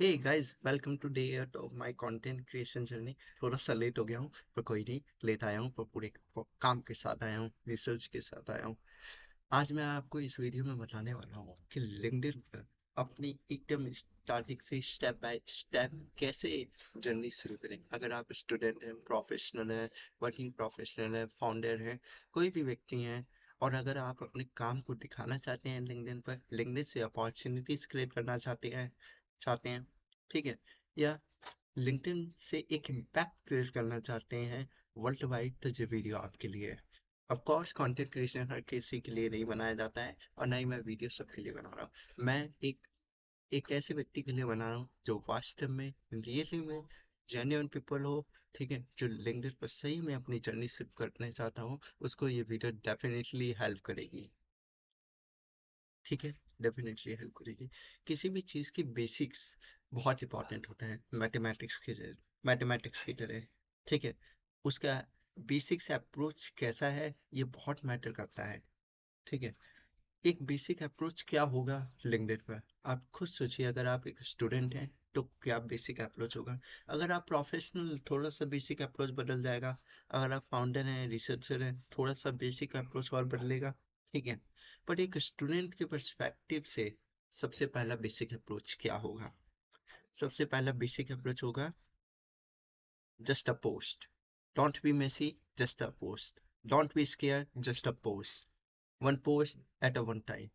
Hey guys, welcome to day eight of my content creation journey. थोड़ा सा late हो गया हूँ, पर कोई नहीं। लेट आया हूँ पर पूरे काम के साथ आया हूँ, रिसर्च के साथ आया हूँ। आज मैं आपको इस वीडियो में बताने वाला हूँ कि लिंक्डइन पर अपनी एकदम स्टार्टिंग से स्टेप बाय स्टेप कैसे जर्नी शुरू करें। अगर आप स्टूडेंट हैं, प्रोफेशनल हैं, वर्किंग प्रोफेशनल हैं, फाउंडर हैं, कोई भी व्यक्ति हैं, और अगर आप अपने काम को दिखाना चाहते हैं लिंक्डइन पर, लिंक्डइन से अपॉर्चुनिटीज क्रिएट करना चाहते हैं, ठीक है, या लिंक्डइन से एक इम्पैक्ट क्रिएट करना चाहते हैं वर्ल्ड वाइड, तो ये वीडियो आपके लिए है। ऑफ कोर्स कंटेंट क्रिएशन हर किसी के लिए नहीं बनाया जाता है, और ना ही मैं वीडियो सबके लिए बना रहा हूँ। मैं एक ऐसे व्यक्ति के लिए बना रहा हूँ जो वास्तव में, रियली में जेन्युइन पीपल हो, ठीक है, जो लिंक्डइन पर सही में अपनी जर्नी शुरू करना चाहता हूँ, उसको ये वीडियो डेफिनेटली हेल्प करेगी। ठीक है, डेफिनेटली हेल्प करेगी। किसी भी चीज़ की बेसिक्स बहुत इंपॉर्टेंट होता है, मैथमेटिक्स की तरह। ठीक है, उसका बेसिक्स अप्रोच कैसा है ये बहुत मैटर करता है। ठीक है, एक बेसिक अप्रोच क्या होगा लिंक्डइन पर, आप खुद सोचिए। अगर आप एक स्टूडेंट हैं तो क्या बेसिक अप्रोच होगा। अगर आप प्रोफेशनल, थोड़ा सा बेसिक अप्रोच बदल जाएगा। अगर आप फाउंडर हैं, रिसर्चर हैं, थोड़ा सा बेसिक अप्रोच और बदलेगा। ठीक है, बट एक स्टूडेंट के पर्सपेक्टिव से सबसे पहला बेसिक अप्रोच क्या होगा? सबसे पहला बेसिक अप्रोच होगा just a post. Don't be messy, just a post. Don't be square, just a post. One post at a one time.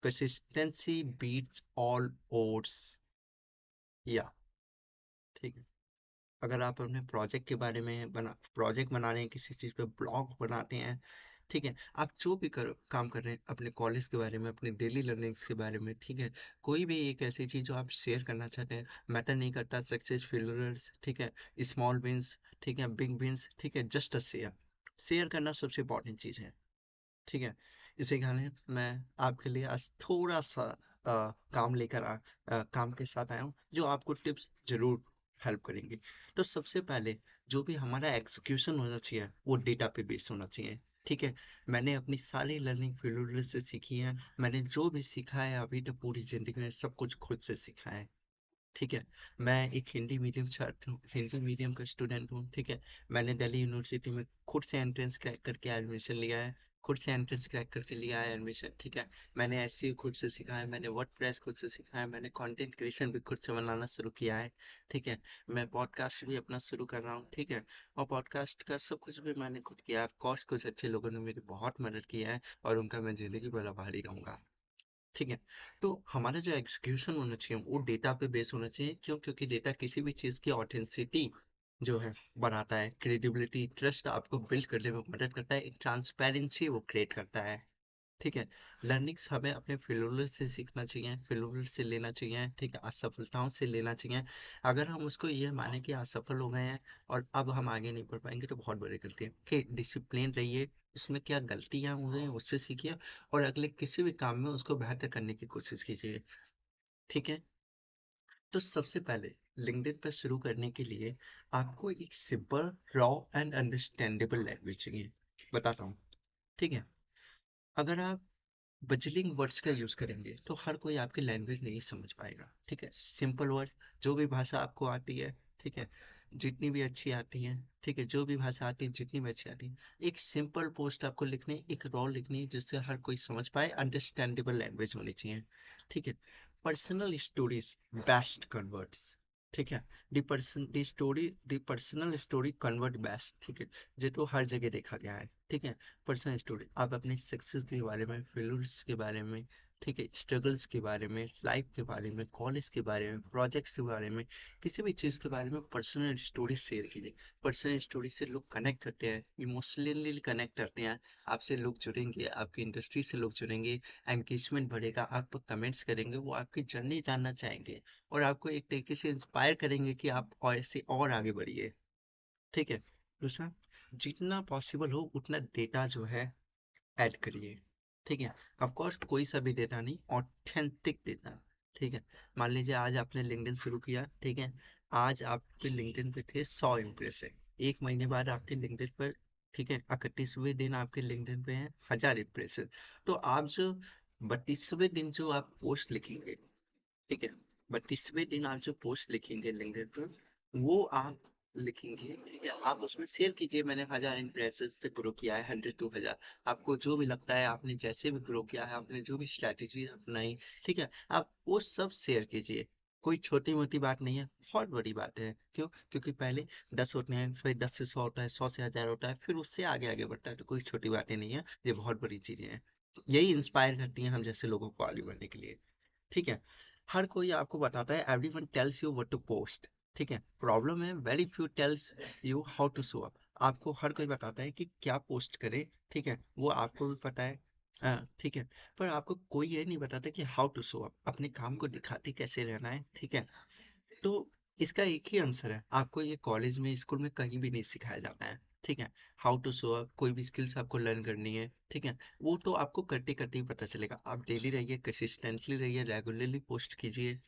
Consistency beats all odds। या ठीक है, अगर आप अपने प्रोजेक्ट के बारे में प्रोजेक्ट बना रहे हैं, किसी चीज़ पे ब्लॉग बनाते हैं, ठीक है, आप जो भी काम कर रहे हैं, अपने कॉलेज के बारे में, अपने डेली लर्निंग्स के बारे में, ठीक है, कोई भी एक ऐसी चीज़ जो आप शेयर करना चाहते हैं, मैटर नहीं करता सक्सेस फेलियर्स, ठीक है, स्मॉल विंस, ठीक है, बिग विंस, ठीक है, जस्ट अ शेयर। शेयर करना सबसे इंपॉर्टेंट चीज़ है। ठीक है, इसी कारण मैं आपके लिए आज थोड़ा सा काम के साथ आया हूँ, जो आपको टिप्स जरूर हेल्प करेंगे। तो सबसे पहले जो भी हमारा एग्जीक्यूशन होना चाहिए वो डेटा पे बेस्ड होना चाहिए। ठीक है, मैंने अपनी सारी लर्निंग फील्ड से सीखी है। मैंने जो भी सीखा है अभी तक पूरी जिंदगी में सब कुछ खुद से सीखा है। ठीक है, मैं एक हिंदी मीडियम छात्र हूँ, हिंदी मीडियम का स्टूडेंट हूँ। ठीक है, मैंने दिल्ली यूनिवर्सिटी में खुद से एंट्रेंस क्रैक करके एडमिशन लिया है। खुद से एंट्रेंस क्रैक करके लिया है एडमिशन। ठीक है, मैंने एसईओ खुद से सीखा है, मैंने वर्डप्रेस खुद से सीखा है, मैंने कंटेंट क्रिएशन भी खुद से बनाना शुरू किया है। ठीक है, मैं पॉडकास्ट भी अपना शुरू कर रहा हूँ। ठीक है, और पॉडकास्ट का सब कुछ भी मैंने खुद किया है। ऑफ कोर्स कुछ अच्छे लोगों ने मेरी बहुत मदद की है, और उनका मैं जिंदगी भर आभारी रहूंगा। ठीक है, तो हमारा जो एग्जीक्यूशन होना चाहिए वो डेटा पे बेस होना चाहिए। क्यों? क्योंकि डेटा किसी भी चीज की ऑथेंटिसिटी जो है बढ़ाता है, क्रेडिबिलिटी, ट्रस्ट आपको बिल्ड करने में मदद करता है, एक ट्रांसपेरेंसी वो क्रिएट करता है। ठीक है, लर्निंग्स हमें अपने फेलियर से सीखना चाहिए, फेलियर से लेना चाहिए। ठीक है, असफलताओं से लेना चाहिए। अगर हम उसको ये माने कि असफल हो गए हैं और अब हम आगे नहीं बढ़ पाएंगे, तो बहुत बड़ी गलती है। कि डिसिप्लिन रहिए, उसमें क्या गलतियां हुई हैं उससे सीखिए, और अगले किसी भी काम में उसको बेहतर करने की कोशिश कीजिए। ठीक है, तो सबसे पहले लिंक्डइन पर शुरू करने के लिए आपको एक simple, raw and understandable language चाहिए। बताता हूँ। ठीक है, अगर आप बजलिंग वर्ड्स का यूज करेंगे तो हर कोई आपकी लैंग्वेज नहीं समझ पाएगा। ठीक है, सिंपल वर्ड्स, जो भी भाषा आपको आती है, ठीक है, जितनी भी अच्छी आती है, ठीक है, जो भी भाषा आती है जितनी भी अच्छी आती है, एक सिंपल पोस्ट आपको लिखनी, एक रॉ लिखनी है जिससे हर कोई समझ पाए, अंडरस्टैंडेबल लैंग्वेज होनी चाहिए। ठीक है, पर्सनल स्टोरीज बेस्ट कन्वर्ट्स। ठीक है, the personal story convert best. ठीक है, ये तो हर जगह देखा गया है। ठीक है, पर्सनल स्टोरी, आप अपने सक्सेस के बारे में, फेलियर्स के बारे में, ठीक है, स्ट्रगल्स के बारे में, लाइफ के बारे में, कॉलेज के बारे में, प्रोजेक्ट्स के बारे में, किसी भी चीज़ के बारे में पर्सनल स्टोरी शेयर कीजिए। पर्सनल स्टोरी से लोग कनेक्ट करते हैं, इमोशनली कनेक्ट करते हैं, आपसे लोग जुड़ेंगे, आपकी इंडस्ट्री से लोग जुड़ेंगे, एंगेजमेंट बढ़ेगा, आप कमेंट्स करेंगे, वो आपकी जर्नी जानना चाहेंगे, और आपको एक तरीके से इंस्पायर करेंगे कि आप और ऐसे और आगे बढ़िए। ठीक है, दूसरा, जितना पॉसिबल हो उतना डेटा जो है ऐड करिए। ठीक है, ऑफ कोर्स कोई सा भी डेटा नहीं, ऑथेंटिक डेटा। ठीक है, मान लीजिए आज आपने लिंक्डइन शुरू किया। ठीक है, आज आपके लिंक्डइन पे थे 100 इम्प्रेशन। एक महीने बाद आपके लिंक्डइन पर, ठीक है, 31वें दिन आपके लिंक्डइन पे हैं 1000 इम्प्रेशन। तो आप जो 32वें दिन जो आप पोस्ट लिखेंगे, ठीक है, बट इसमें दिन आप जो पोस्ट लिखेंगे लिंक्डइन पर, वो आप लिखेंगे, ठीक है, आप उसमें शेयर कीजिए मैंने 1000 से ग्रो किया है, 100 to 1000। आपको जो भी लगता है, आपने जैसे भी ग्रो किया है, आपने जो भी स्ट्रैटेजी अपनाई, ठीक है, आप वो सब शेयर कीजिए। कोई छोटी मोटी बात नहीं है, बहुत बड़ी बात है। क्यों? क्योंकि पहले 10 होते हैं, फिर 10 से 100 होता है, 100 से 1000 होता है, फिर उससे आगे आगे बढ़ता है। तो कोई छोटी बातें नहीं है, ये बहुत बड़ी चीजें हैं। यही इंस्पायर करती हैं हम जैसे लोगों को आगे बढ़ने के लिए, ठीक है। हर कोई आपको बताता है, everyone tells you what to post, ठीक है। प्रॉब्लम है, very few tells you how to show up. आपको हर कोई बताता है कि क्या पोस्ट करें, ठीक है, वो आपको भी पता है, ठीक है, पर आपको कोई ये नहीं बताता कि हाउ टू शो अप, अपने काम को दिखाते कैसे रहना है, ठीक है। तो इसका एक ही आंसर है, आपको ये कॉलेज में, स्कूल में कहीं भी नहीं सिखाया जाता है, ठीक है। हाउ टू शो अप, कोई भी स्किल्स आपको लर्न करनी है, ठीक है, वो तो आपको करते करते ही पता चलेगा। आप डेली रहिए, कंसिस्टेंटली रहिए, रेगुलरली पोस्ट कीजिए,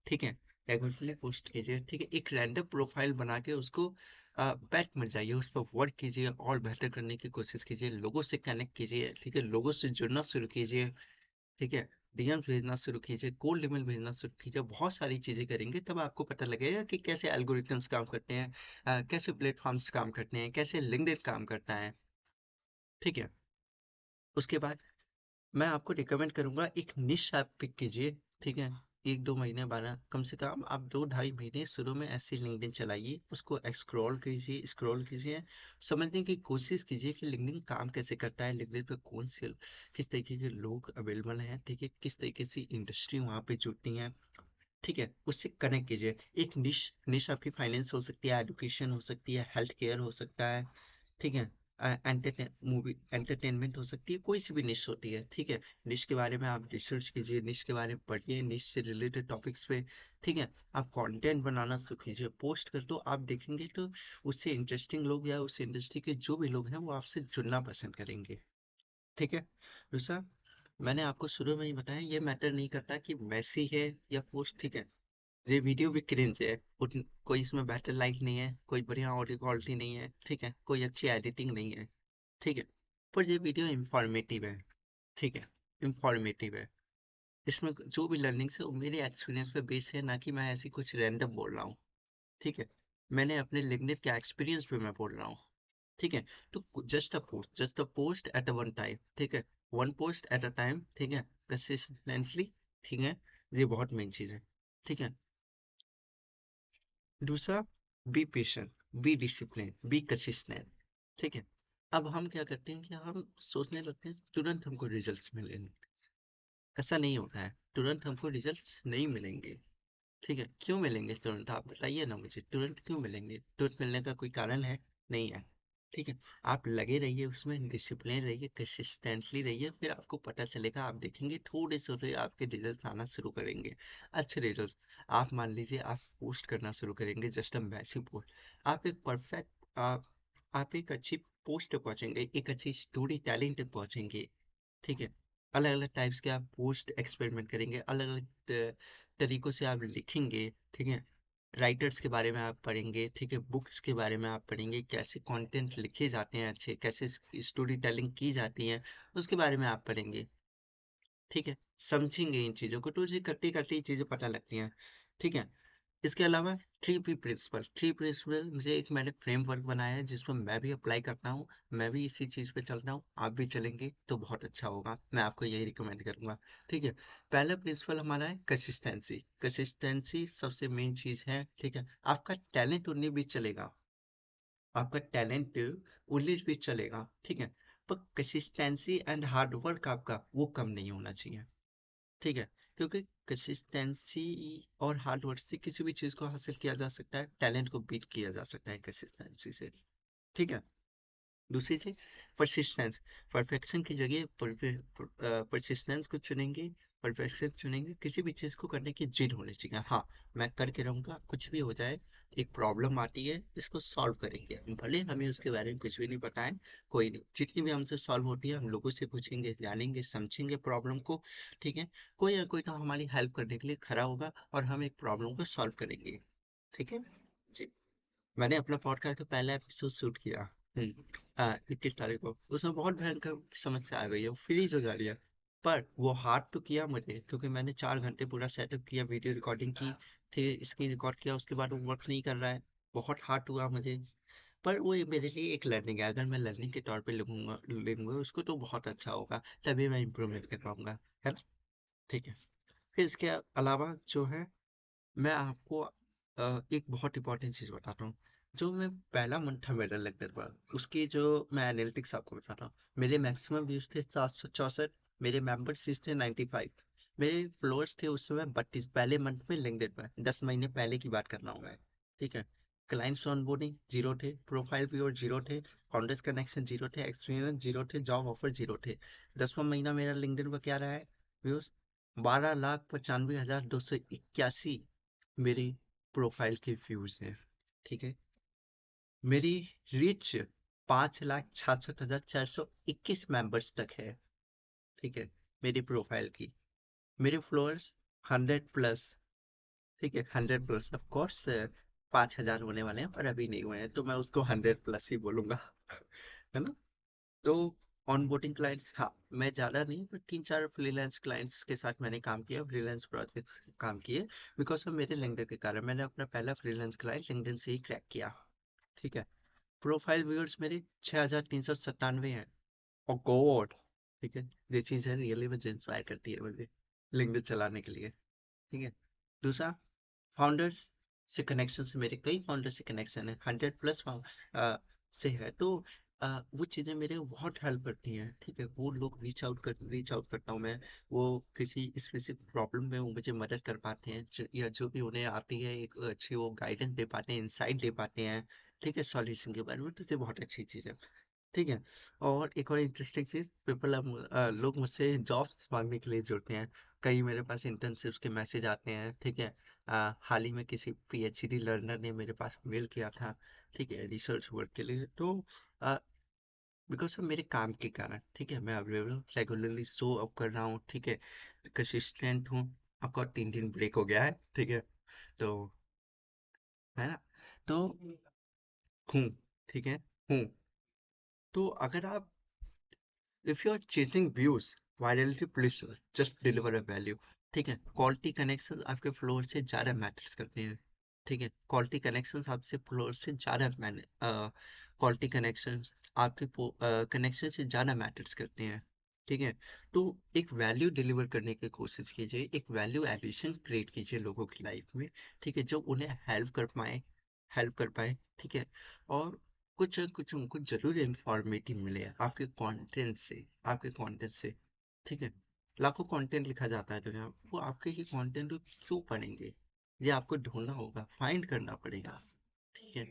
ठीक है, रेगुलरली पोस्ट कीजिए, ठीक है। एक रैंडम प्रोफाइल बना के उसको बैठ मत जाइए, उस पर वर्क कीजिए और बेहतर करने की कोशिश कीजिए, लोगों से कनेक्ट कीजिए, ठीक है, लोगों से जुड़ना शुरू कीजिए, ठीक है, डीएम भेजना शुरू कीजिए, कोल्ड ईमेल भेजना शुरू कीजिए, बहुत सारी चीजें करेंगे तब आपको पता लगेगा कि कैसे एल्गोरिथम्स काम करते हैं, कैसे प्लेटफॉर्म्स काम करते हैं, कैसे लिंक्डइन काम करता है, ठीक है। उसके बाद मैं आपको रिकमेंड करूंगा, एक निश आप पिक कीजिए, ठीक है। 1-2 महीने, 12, कम से कम आप 2-2.5 महीने शुरू में ऐसे लिंक्डइन चलाइए, उसको स्क्रॉल कीजिए, समझने की कोशिश कीजिए कि लिंक्डइन काम कैसे करता है, लिंक्डइन पे कौन से, किस तरीके के लोग अवेलेबल हैं, ठीक है, किस तरीके से इंडस्ट्री वहाँ पे जुड़ती हैं, ठीक है, उससे कनेक्ट कीजिए। एक निश निश आपकी फाइनेंस हो सकती है, एजुकेशन हो सकती है, हेल्थ केयर हो सकता है, ठीक है, मूवी एंटरटेनमेंट हो सकती है, कोई सी भी निश होती है, ठीक है। निश के बारे में आप रिसर्च कीजिए, निश के बारे में पढ़िए, निश से रिलेटेड टॉपिक्स पे, ठीक है, आप कंटेंट बनाना शुरू कीजिए, पोस्ट कर दो, आप देखेंगे तो उससे इंटरेस्टिंग लोग या उस इंडस्ट्री के जो भी लोग हैं वो आपसे जुड़ना पसंद करेंगे, ठीक है। दूसरा, मैंने आपको शुरू में ही बताया, ये मैटर नहीं करता कि मैसी है या पोस्ट, ठीक है, ये वीडियो भी क्रिंज है, कोई इसमें बेटर लाइट नहीं है, कोई बढ़िया ऑडियो क्वालिटी नहीं है, ठीक है, कोई अच्छी एडिटिंग नहीं है, ठीक है, पर ये वीडियो इंफॉर्मेटिव है, ठीक है, इंफॉर्मेटिव है। इसमें जो भी लर्निंग्स है वो मेरे एक्सपीरियंस पे बेस है, ना कि मैं ऐसी कुछ रैंडम बोल रहा हूँ, ठीक है। मैंने अपने लिंक्डइन के एक्सपीरियंस पे मैं बोल रहा हूँ, ठीक है। तो just a post at a one time, ठीक है, one post at a time, ठीक है, कंसिस्टेंटली, ठीक है, ये बहुत मेन चीज है, ठीक है। दूसरा, be patient, be discipline, be consistent, ठीक है। अब हम क्या करते हैं कि हम सोचने लगते हैं तुरंत हमको रिजल्ट्स मिलेंगे, ऐसा नहीं होता है, तुरंत हमको रिजल्ट्स नहीं मिलेंगे, ठीक है। क्यों मिलेंगे तुरंत, आप बताइए ना मुझे, तुरंत क्यों मिलेंगे? तुरंत मिलने का कोई कारण है? नहीं है, ठीक है। आप लगे रहिए उसमें, डिसिप्लिन रहिए, कंसिस्टेंटली रहिए, फिर आपको पता चलेगा, आप देखेंगे थोड़े से थोड़े आपके रिजल्ट आना शुरू करेंगे, अच्छे रिजल्ट। आप मान लीजिए आप पोस्ट करना शुरू करेंगे, जस्ट अ मैसिव पोस्ट, आप एक परफेक्ट, आप एक अच्छी पोस्ट तक पहुंचेंगे, एक अच्छी स्टोरी टेलिंग तक पहुंचेंगे, ठीक है। अलग अलग टाइप्स के आप पोस्ट एक्सपेरिमेंट करेंगे, अलग अलग तरीकों से आप लिखेंगे, ठीक है। राइटर्स के बारे में आप पढ़ेंगे, ठीक है, बुक्स के बारे में आप पढ़ेंगे, कैसे कंटेंट लिखे जाते हैं अच्छे, कैसे स्टोरी टेलिंग की जाती है, उसके बारे में आप पढ़ेंगे, ठीक है, समझेंगे इन चीज़ों को, तो ये करते करते ये चीज़ें पता लगती हैं, ठीक है। इसके अलावा थ्री प्रिंसिपल मुझे एक, मैंने फ्रेमवर्क बनाया है जिसमें मैं भी अप्लाई करता हूँ, मैं भी इसी चीज़ पे चलता हूँ, आप भी चलेंगे तो बहुत अच्छा होगा, मैं आपको यही रिकमेंड करूंगा, ठीक है। पहला प्रिंसिपल हमारा है कंसिस्टेंसी, कंसिस्टेंसी सबसे मेन चीज़ है, ठीक है। आपका टैलेंट उन्हीं भी चलेगा, आपका टैलेंट उन्नीस भी चलेगा, ठीक है, पर कंसिस्टेंसी एंड हार्ड वर्क आपका वो कम नहीं होना चाहिए, ठीक है। क्योंकि कंसिस्टेंसी और हार्ड वर्क से किसी भी चीज को हासिल किया जा सकता है, टैलेंट को बीट किया जा सकता है कंसिस्टेंसी से, ठीक है। दूसरी चीज, परसिस्टेंस, परफेक्शन की जगह परसिस्टेंस को चुनेंगे, परफेक्शन चुनेंगे, किसी भी चीज को करने की जिद होनी चाहिए, हाँ, मैं करके रहूंगा, कुछ भी हो जाए, एक प्रॉब्लम आती है इसको सॉल्व करेंगे, भले हमें उसके बारे में कुछ भी नहीं पता है, कोई नहीं, जितनी भी हमसे सॉल्व होती है हम लोगों से पूछेंगे, जानेंगे, समझेंगे प्रॉब्लम को, ठीक है। कोई ना कोई तो हमारी हेल्प करने के लिए खड़ा होगा और हम एक प्रॉब्लम को सॉल्व करेंगे, ठीक है जी। मैंने अपना पॉडकास्ट का पहला एपिसोड शूट किया, 21 तारीख को, उसमें बहुत भयंकर समस्या आ गई है, वो फ्रीज हो जा रही है, पर वो हार्ड तो किया मुझे, क्योंकि मैंने 4 घंटे पूरा सेटअप किया, वीडियो रिकॉर्डिंग की, फिर स्क्रीन रिकॉर्ड किया, उसके बाद वो वर्क नहीं कर रहा है। बहुत हार्ड हुआ मुझे। पर वो मेरे लिए एक लर्निंग है, अगर मैं लर्निंग के तौर पे लूंगा उसको, तो बहुत अच्छा होगा, तभी मैं इम्प्रूवमेंट कर पाऊंगा, है ना। ठीक है। फिर इसके अलावा जो है, मैं आपको एक बहुत इंपॉर्टेंट चीज बताता हूँ। जो मैं पहला मंथ था मेरा लेक्चर पर, उसकी जो मैं एनालिटिक्स आपको बताता हूँ। मेरे मैक्सिमम व्यूज थे 764, मेरे मेंबर्स थे 95, मेरे फॉलोअर्स थे उस समय 32, पहले मंथ में लिंक्डइन पर, 10 महीने पहले की बात कर रहा हूँ मैं। ठीक है। क्लाइंट्स ऑनबोर्डिंग जीरो थे, प्रोफाइल व्यूअर जीरो थे, फाउंडर्स कनेक्शन जीरो थे, एक्सपीरियंस जीरो थे, जॉब ऑफर जीरो थे। 10वां महीना मेरा लिंक्डइन पर क्या रहा है व्यूज? 12,95,281 मेरी प्रोफाइल के व्यूज हैं। ठीक है। मेरी रीच 5,66,421 मेंबर्स तक है। ठीक है। मेरी प्रोफाइल की। मेरे फॉलोअर्स 100+। ठीक है, 100+। ऑफ कोर्स 5,000 होने वाले हैं, पर अभी नहीं हुए हैं, तो मैं उसको 100+ ही बोलूंगा। है ना। तो ऑनबोर्डिंग क्लाइंट्स, हाँ, मैं ज़्यादा नहीं, पर 3-4 फ्रीलांस क्लाइंट्स के साथ मैंने काम किया, फ्रीलांस प्रोजेक्ट्स काम किए, बिकॉज ऑफ मेरे लिंक्डइन के कारण। मैंने अपना पहला फ्रीलांस क्लाइंट लिंक्डइन से ही क्रैक किया। ठीक है। प्रोफाइल व्यूअर्स मेरे 6,397 हैं। और गॉड, ठीक है, ये चीज़ है रियली मुझे इंस्पायर करती है मुझे लिंक्डइन चलाने के लिए। ठीक है। दूसरा, फाउंडर्स से कनेक्शन, से मेरे कई फाउंडर से कनेक्शन है, 100+ से है, तो वो चीज़ें मेरे को बहुत हेल्प करती हैं। ठीक है। वो लोग रीच आउट करता हूँ मैं, वो किसी स्पेसिफिक प्रॉब्लम में वो मुझे मदद कर पाते हैं, या जो भी उन्हें आती है, एक अच्छी वो गाइडेंस दे पाते हैं, इंसाइट दे पाते हैं। ठीक है, सॉल्यूशन के बारे में, तो ये बहुत अच्छी चीज़ है। ठीक है। और एक और इंटरेस्टिंग चीज, पीपल अब लोग मुझसे जॉब्स मांगने के लिए जुड़ते हैं। कई मेरे पास इंटर्नशिप्स के मैसेज आते हैं। ठीक है। हाल ही में किसी पीएचडी लर्नर ने मेरे पास मेल किया था। ठीक है, रिसर्च वर्क के लिए, तो बिकॉज ऑफ मेरे काम के कारण, ठीक है, मैं अवेलेबल रेगुलरली शो अप कर रहा हूँ। ठीक है, कंसिस्टेंट हूँ। आपका 3 दिन ब्रेक हो गया है। ठीक है। तो, है ना। तो हूँ। ठीक है। हूँ। तो अगर आप, if you are chasing views, virality, please just deliver a value। ठीक है। क्वालिटी कनेक्शन आपके फ्लोर से ज़्यादा मैटर्स करते हैं। ठीक है। क्वालिटी कनेक्शन आपसे फ्लोर से ज़्यादा क्वालिटी कनेक्शन आपके कनेक्शन से ज़्यादा मैटर्स करते हैं। ठीक है। तो एक वैल्यू डिलीवर करने की कोशिश कीजिए, एक वैल्यू एडिशन क्रिएट कीजिए लोगों की लाइफ में। ठीक है, जो उन्हें हेल्प कर पाए। ठीक है। और कुछ न कुछ उनको जरूर इंफॉर्मेटिव मिले आपके कंटेंट से। ठीक है। लाखों कंटेंट लिखा जाता है दुनिया में, वो आपके ही कंटेंट को क्यों पढ़ेंगे? ये आपको ढूंढना होगा, फाइंड करना पड़ेगा। ठीक है।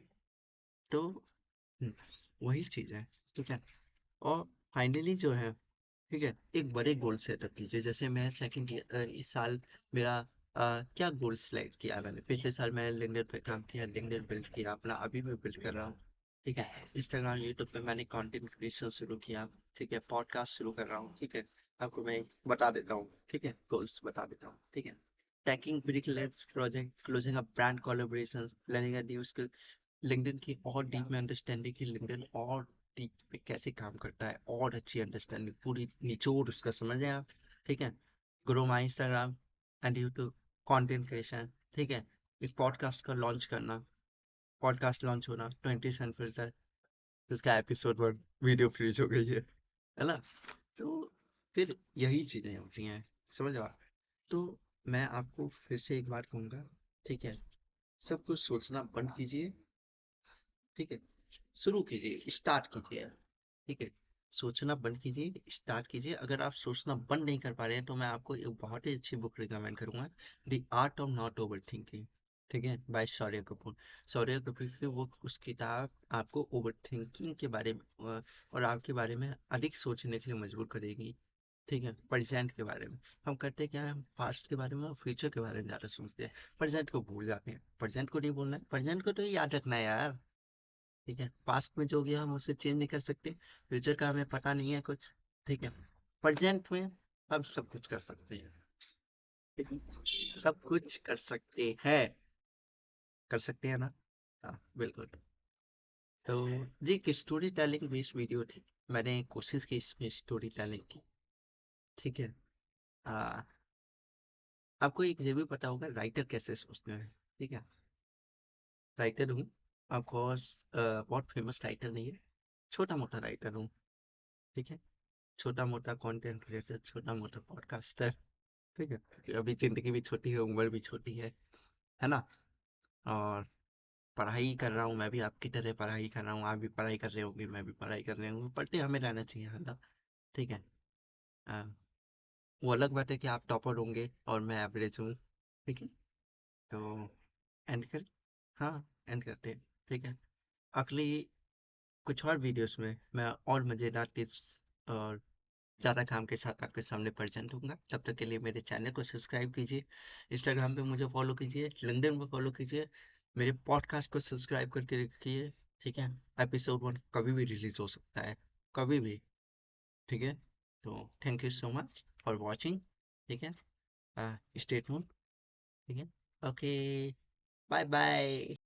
तो हम्म, वही चीज है। ठीक है। और फाइनली जो है, ठीक है, एक बड़े गोल सेटअप कीजिए। जैसे मैं सेकंड इस साल मेरा क्या गोल सेलेक्ट किया मैंने, पिछले साल मैंने लिंक्डइन पे काम किया, लिंक्डइन बिल्ड किया अपना, अभी मैं बिल्ड कर रहा हूँ। ठीक है। इंस्टाग्राम यूट्यूब पे मैंने कंटेंट क्रिएशन शुरू किया। ठीक है। पॉडकास्ट शुरू कर रहा हूँ। ठीक है। आपको मैं बता देता हूँ। ठीक है, गोल्स बता देता हूँ। ठीक है। Tackling bricklets project, closing a brand collaborations, learning a new skill, LinkedIn की और डीप में अंडरस्टैंडिंग की, लिंक्डइन और डीप पे कैसे काम करता है, और अच्छी अंडरस्टैंडिंग, पूरी निचोड़ उसका समझ आप। ठीक है। Grow my Instagram and YouTube, content creation. ठीक है। एक पॉडकास्ट का लॉन्च करना, पॉडकास्ट लॉन्च होना, 20 सन फिल्टर, जिसका एपिसोड 1 वीडियो फ्रीज हो गई है ना। तो फिर यही चीजें होती हैं, समझ आप। तो मैं आपको फिर से एक बार कहूंगा, ठीक है, सब कुछ सोचना बंद कीजिए। ठीक है। शुरू कीजिए, स्टार्ट कीजिए। ठीक है। सोचना बंद कीजिए, स्टार्ट कीजिए। अगर आप सोचना बंद नहीं कर पा रहे हैं, तो मैं आपको एक बहुत ही अच्छी बुक रिकमेंड करूंगा, the art of not over thinking. ठीक है, बाय शौर्य कपूर। शौर्य कपूर की वो उस किताब आपको ओवर थिंकिंग के बारे में और आपके बारे में अधिक सोचने के लिए मजबूर करेगी। ठीक है। प्रेजेंट के बारे में हम करते क्या है, हम पास्ट के बारे में और फ्यूचर के बारे में ज्यादा सोचते हैं, प्रेजेंट को भूल जाते हैं। प्रेजेंट को नहीं भूलना है, प्रेजेंट को तो याद रखना है यार। ठीक है। पास्ट में जो गया हम उससे चेंज नहीं कर सकते, फ्यूचर का हमें पता नहीं है कुछ। ठीक है। प्रेजेंट में हम सब कुछ कर सकते हैं। ठीक है? सब कुछ कर सकते हैं, कर सकते हैं ना। हाँ, बिल्कुल। तो जी, एक स्टोरी टेलिंग बेस्ड वीडियो थी, मैंने कोशिश की इसमें स्टोरी टेलिंग की। ठीक है। आ, आपको एक ये भी पता होगा राइटर कैसे सोचते हैं, ठीक है? राइटर हूँ, ऑफकोर्स बहुत फेमस राइटर नहीं है, छोटा मोटा राइटर हूँ, ठीक है? छोटा मोटा कंटेंट क्रिएटर, छोटा मोटा पॉडकास्टर, ठीक है? क्योंकि अभी जिंदगी भी छोटी है, उम्र भी छोटी है ना? और पढ़ाई कर रहा हूँ, मैं भी आपकी तरह पढ़ाई कर रहा हूँ, आप भी पढ़ाई कर रहे होंगे, मैं भी पढ़ाई कर रहे हूँ, पढ़ते हमें रहना चाहिए, है ना? ठीक है। हाँ, वो अलग बात है कि आप टॉपर होंगे और मैं एवरेज हूँ, ठीक है? तो एंड कर, हाँ, एंड करते हैं, ठीक है? अगली कुछ और वीडियोस में मैं और मज़ेदार टिप्स और ज़्यादा काम के साथ आपके सामने प्रेजेंट होऊंगा। तब तक के लिए मेरे चैनल को सब्सक्राइब कीजिए, इंस्टाग्राम पे मुझे फॉलो कीजिए, लिंक्डइन पे फॉलो कीजिए, मेरे पॉडकास्ट को सब्सक्राइब करके रखिए, ठीक है? एपिसोड 1 कभी भी रिलीज हो सकता है, कभी भी, ठीक है? तो thank you so much for watching, ठीक है? स्टे ट्यून्ड, ठीक है? Okay, bye bye.